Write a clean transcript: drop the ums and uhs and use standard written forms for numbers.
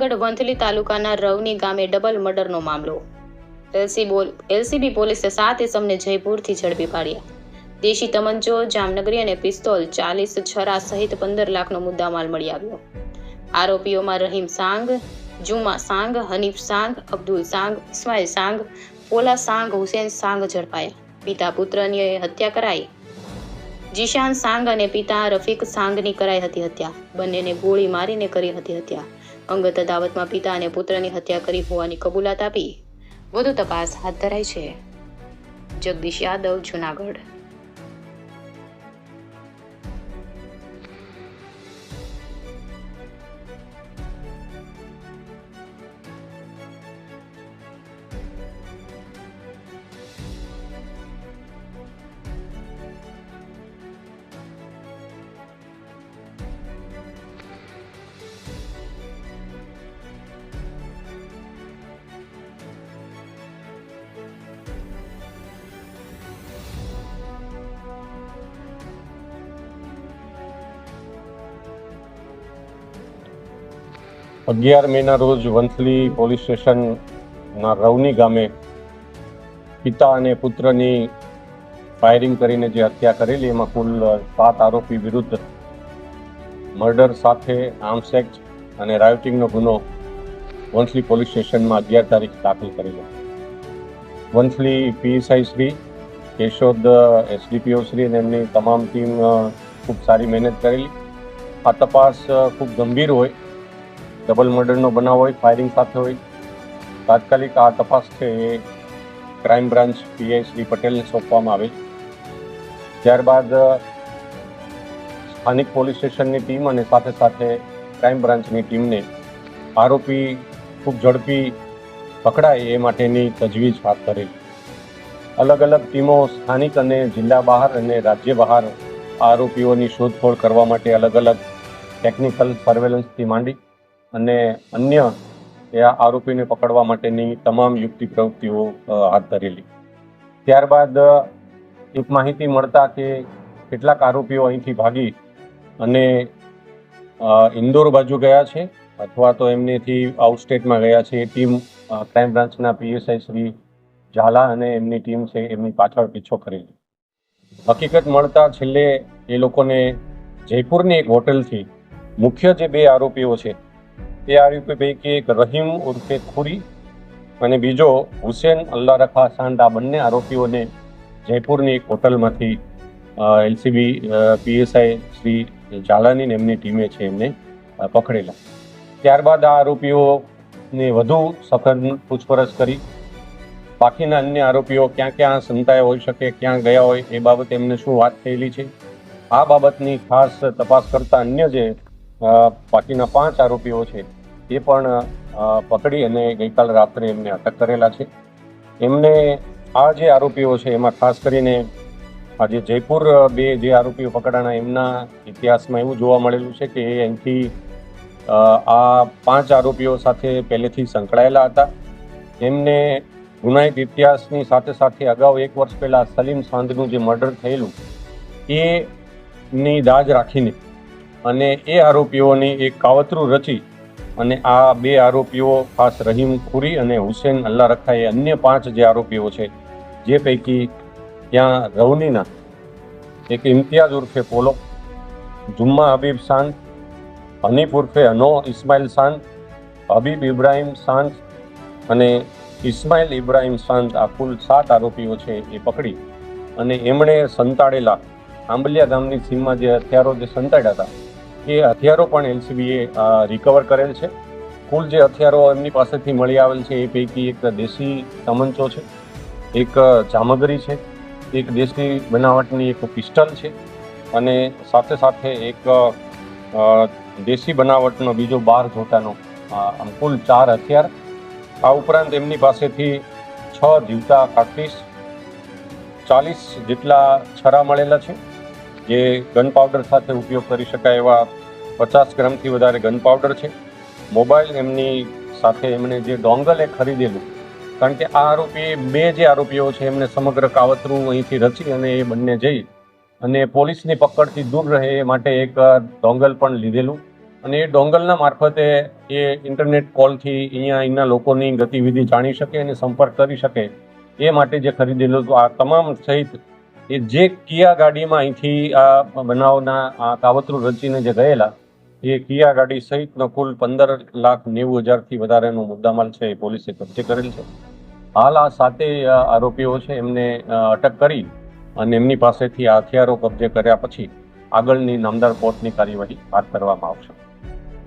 જૂનાગઢ વંથલી તાલુકાના રવની ગામે ડબલ મર્ડરનો મામલો. એલસીબી પોલીસે 7 ઇસમને જયપુરથી ઝડપી પાડ્યા. દેશી તમંચો, જામનગરી અને પિસ્તોલ, 40 છરા સહિત 15 લાખનો મુદ્દામાલ મળી આવ્યો. આરોપીઓમાં રહીમ સાંગ, જુમા સાંગ, હનીફ સાંગ, અબ્દુલ સાંગ, ઇસ્માઇલ સાંગ, પોલા સાંગ, હુસેન સાંગ ઝડપાયા. પિતા પુત્રની હત્યા કરાઈ. જીશાન સાંગ અને પિતા રફીક સાંગની કરાઈ હતી હત્યા. બંનેને ગોળી મારીને કરી હતી હત્યા. અંગત અદાવતમાં પિતા અને પુત્રની હત્યા કરી હોવાની કબૂલાત આપી વધુ તપાસ હાથ ધરાઈ છે. જગદીશ યાદવ, જૂનાગઢ. અગિયાર મેના રોજ વંથલી પોલીસ સ્ટેશનના રવની ગામે પિતા અને પુત્રની ફાયરિંગ કરીને જે હત્યા કરેલી, એમાં કુલ 7 આરોપી વિરુદ્ધ મર્ડર સાથે આર્મ્સ એક્ટ અને રાયોટિંગનો ગુનો વંથલી પોલીસ સ્ટેશનમાં 11 તારીખ દાખલ કરેલો. વંથલી પીએસઆઈ શ્રી, કેશોદ એસડીપીઓ શ્રી અને એમની તમામ ટીમ ખૂબ સારી મહેનત કરેલી. આ તપાસ ખૂબ ગંભીર હોય, ડબલ મર્ડરનો બનાવ હોય, ફાયરિંગ સાથે હોય. તાત્કાલિક આ તપાસ છે એ ક્રાઇમ બ્રાન્ચ પીઆઈ શ્રી પટેલને સોંપવામાં આવે. ત્યારબાદ સ્થાનિક પોલીસ સ્ટેશનની ટીમ અને સાથે સાથે ક્રાઇમ બ્રાન્ચની ટીમને આરોપી ખૂબ ઝડપી પકડાય એ માટેની તજવીજ હાથ ધરેલી. અલગ અલગ ટીમો સ્થાનિક અને જિલ્લા બહાર અને રાજ્ય બહાર આરોપીઓની શોધખોળ કરવા માટે અલગ અલગ ટેકનિકલ સર્વેલન્સથી માંડી અને અન્ય એ આરોપીને પકડવા માટેની તમામ યુક્તિ પ્રવૃત્તિઓ હાથ ધરેલી. ત્યારબાદ એક માહિતી મળતા કે કેટલાક આરોપીઓ અહીંથી ભાગી અને ઇન્દોર બાજુ ગયા છે અથવા તો એમનેથી આઉટસ્ટેટમાં ગયા છે. એ ટીમ ક્રાઇમ બ્રાન્ચના પીએસઆઈ શ્રી ઝાલા અને એમની ટીમ છે એમની પાછળ પીછો કરેલી. હકીકત મળતા છેલ્લે એ લોકોને જયપુરની એક હોટલથી મુખ્ય જે 2 આરોપીઓ છે એ આરોપી પૈકી એક રહીમ ઉર્ફે ખુરી અને બીજો હુસેન અલ્લાહ રખા સાંડ, આ બંને આરોપીઓને જયપુરની એક હોટલમાંથી એલસીબી પીએસઆઈ શ્રી ઝાલાની એમની ટીમે છે એમને પકડેલા. ત્યારબાદ આ આરોપીઓને વધુ સઘન પૂછપરછ કરી બાકીના અન્ય આરોપીઓ ક્યાં ક્યાં સંતાયા હોઈ શકે, ક્યાં ગયા હોય, એ બાબતે એમને શું વાત થયેલી છે, આ બાબતની ખાસ તપાસ કરતા અન્ય જે બાકીના 5 આરોપીઓ છે એ પણ પકડી અને ગઈકાલ રાત્રે એમને અટક કરેલા છે. એમને આ જે આરોપીઓ છે એમાં ખાસ કરીને આજે જયપુર 2 જે આરોપીઓ પકડાણા એમના ઇતિહાસમાં એવું જોવા મળેલું છે કે એ અહીંથી આ 5 આરોપીઓ સાથે પહેલેથી સંકળાયેલા હતા. એમને ગુનાહિત ઇતિહાસની સાથે સાથે અગાઉ 1 વર્ષ પહેલાં સલીમ સાંધનું જે મર્ડર થયેલું એની દાજ રાખીને અને એ આરોપીઓની એક કાવતરું રચી અને આ 2 આરોપીઓ ખાસ રહીમ ખુરી અને હુસેન અલ્લાહ રખા એ અન્ય 5 જે આરોપીઓ છે, જે પૈકી ત્યાં રવનીના એક ઇમ્તિયાઝ ઉર્ફે પોલો, જુમ્મા હબીબ સાંદ, હનીફ ઉર્ફે હનો ઇસ્માઇલ સાંદ, હબીબ ઇબ્રાહિમ સાંદ અને ઇસ્માઇલ ઇબ્રાહિમ સાંદ, આ કુલ 7 આરોપીઓ છે એ પકડી અને એમણે સંતાડેલા આંબલિયા ગામની સીમમાં જે હથિયારો જે સંતાડ્યા હતા એ હથિયારો પણ એલસીબીએ રિકવર કરેલ છે. કુલ જે હથિયારો એમની પાસેથી મળી આવેલ છે એ પૈકી એક દેશી તમંચો છે, એક જામગરી છે, એક દેશી બનાવટની એક પિસ્ટલ છે અને સાથે સાથે એક દેશી બનાવટનો બીજો 12 જોટાનો કુલ 4 હથિયાર. આ ઉપરાંત એમની પાસેથી 6 જીવતા કારતીસ, 40 જેટલા છરા મળેલા છે, જે ગન પાવડર સાથે ઉપયોગ કરી શકાય એવા 50 ગ્રામથી વધારે ગન પાવડર છે. મોબાઈલ એમની સાથે એમણે જે ડોંગલ એ ખરીદેલું, કારણ કે આ આરોપી 2 જે આરોપીઓ છે એમને સમગ્ર કાવતરું અહીંથી રચી અને એ બંને જઈ અને પોલીસની પકડથી દૂર રહે એ માટે એક ડોંગલ પણ લીધેલું અને એ ડોંગલના મારફતે એ ઇન્ટરનેટ કોલથી અહીંના લોકોની ગતિવિધિ જાણી શકે અને સંપર્ક કરી શકે એ માટે જે ખરીદેલું હતું. આ તમામ સહિત એ જે કિયા ગાડીમાં અહીંથી આ બનાવના આ કાવતરું રચીને જે ગયેલા એ કિયા ગાડી સહિતનો કુલ 15,90,000થી વધારેનો મુદ્દામાલ છે એ પોલીસે કબજે કરેલ છે. હાલ આ 7 આરોપીઓ છે એમને અટક કરી અને એમની પાસેથી આ હથિયારો કબજે કર્યા પછી આગળની નામદાર કોર્ટની કાર્યવાહી હાથ ધરવામાં આવશે.